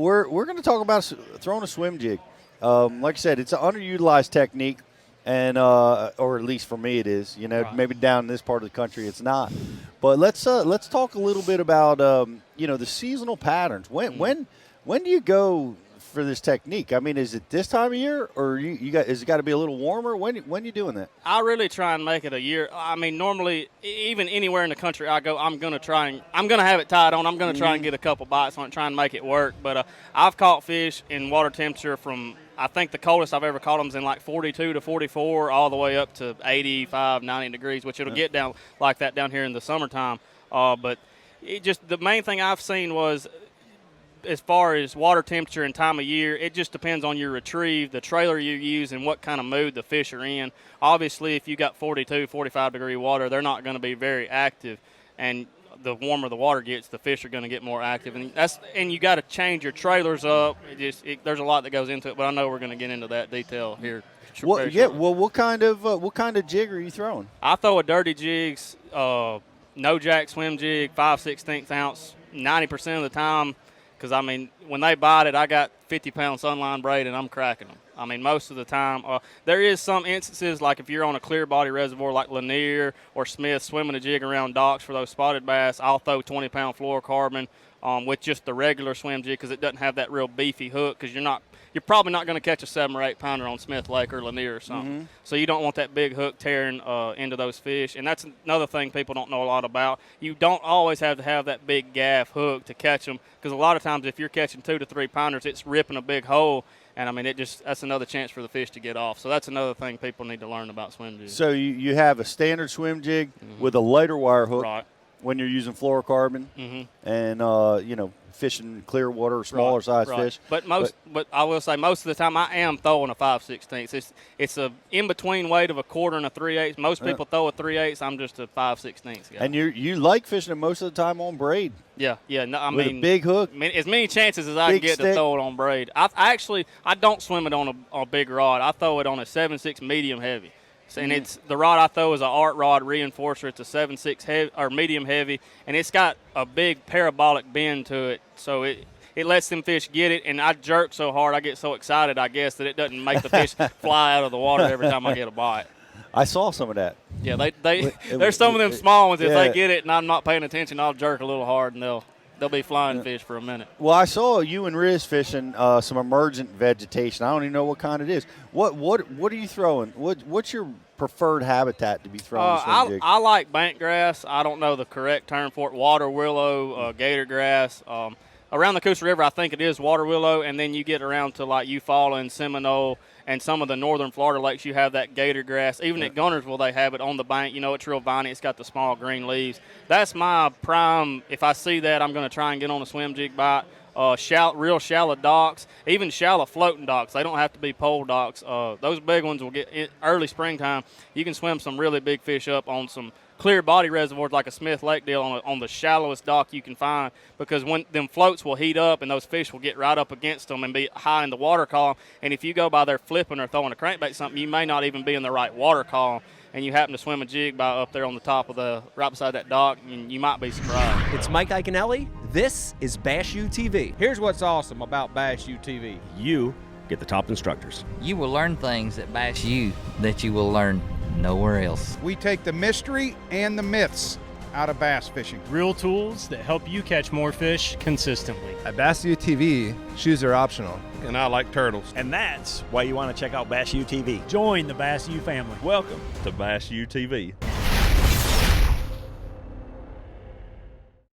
We're going to talk about throwing a swim jig. Like I said, it's an underutilized technique, and or at least for me it is. You know, maybe down in this part of the country it's not. But let's talk a little bit about the seasonal patterns. When do you go for this technique? I mean, is it this time of year, or is it got to be a little warmer? When you doing that? I really try and make it a year. I mean, normally, even anywhere in the country I go, I'm going to have it tied on. I'm going to try and get a couple bites on it, try and make it work. But I've caught fish in water temperature from, I think the coldest I've ever caught them is in like 42 to 44, all the way up to 85, 90 degrees, which it'll get down like that down here in the summertime. But the main thing I've seen was, as far as water temperature and time of year, it just depends on your retrieve, the trailer you use, and what kind of mood the fish are in. Obviously, if you got 42, 45 degree water, they're not going to be very active, and the warmer the water gets, the fish are going to get more active, and you got to change your trailers up. There's a lot that goes into it, but I know we're going to get into that detail here. Well, what kind of jig are you throwing? I throw a dirty jigs, no jack swim jig, 5/16 ounce, 90% of the time. Because, I mean, when they bite it, I got 50-pound sunline braid, and I'm cracking them. I mean, most of the time. There is some instances, like if you're on a clear body reservoir like Lanier or Smith swimming a jig around docks for those spotted bass, I'll throw 20-pound fluorocarbon with just the regular swim jig because it doesn't have that real beefy hook, because you're probably not going to catch a 7 or 8 pounder on Smith Lake or Lanier or something. Mm-hmm. So you don't want that big hook tearing into those fish. And that's another thing people don't know a lot about. You don't always have to have that big gaff hook to catch them, because a lot of times if you're catching 2 to 3 pounders, it's ripping a big hole. And, I mean, that's another chance for the fish to get off. So that's another thing people need to learn about swim jigs. So you have a standard swim jig with a lighter wire hook. Right. When you're using fluorocarbon and, fishing clear water or smaller size fish. But I will say most of the time I am throwing a 5/16. It's a in-between weight of a quarter and a 3/8. Most people throw a 3/8. I'm just a 5/16 guy. And you like fishing it most of the time on braid. Yeah. No, I with mean, a big hook. As many chances as I can get to throw it on braid. I don't swim it on a big rod. I throw it on a 7/6 medium heavy. And it's the rod I throw is an art rod reinforcer. It's a 7/6 heavy or medium heavy, and it's got a big parabolic bend to it, so it lets them fish get it. And I jerk so hard, I get so excited, I guess, that it doesn't make the fish fly out of the water every time I get a bite. I saw some of that. Yeah, there's some of them small ones. If they get it and I'm not paying attention, I'll jerk a little hard, and they'll be flying fish for a minute. Well, I saw you and Riz fishing some emergent vegetation. I don't even know what kind it is. What are you throwing? What's your preferred habitat to be throwing a swim jig? I like bank grass. I don't know the correct term for it. Water willow, gator grass. Around the Coosa River, I think it is water willow, and then you get around to like Eufaula and Seminole and some of the northern Florida lakes, you have that gator grass. Even at Gunnersville, they have it on the bank. It's real viney. It's got the small green leaves. That's my prime. If I see that, I'm going to try and get on a swim jig bite. Real shallow docks, even shallow floating docks. They don't have to be pole docks. Those big ones will get early springtime. You can swim some really big fish up on some clear body reservoirs like a Smith Lake deal on the shallowest dock you can find, because when them floats will heat up and those fish will get right up against them and be high in the water column. And if you go by there flipping or throwing a crankbait something, you may not even be in the right water column, and you happen to swim a jig by up there on the top of right beside that dock, and you might be surprised. It's Mike Iaconelli. This is Bass U TV. Here's what's awesome about Bass U TV. You get the top instructors. You will learn things at Bass U that you will learn nowhere else. We take the mystery and the myths out of bass fishing. Real tools that help you catch more fish consistently. At Bass U TV, shoes are optional. And I like turtles. And that's why you want to check out Bass U TV. Join the Bass U family. Welcome to Bass U TV.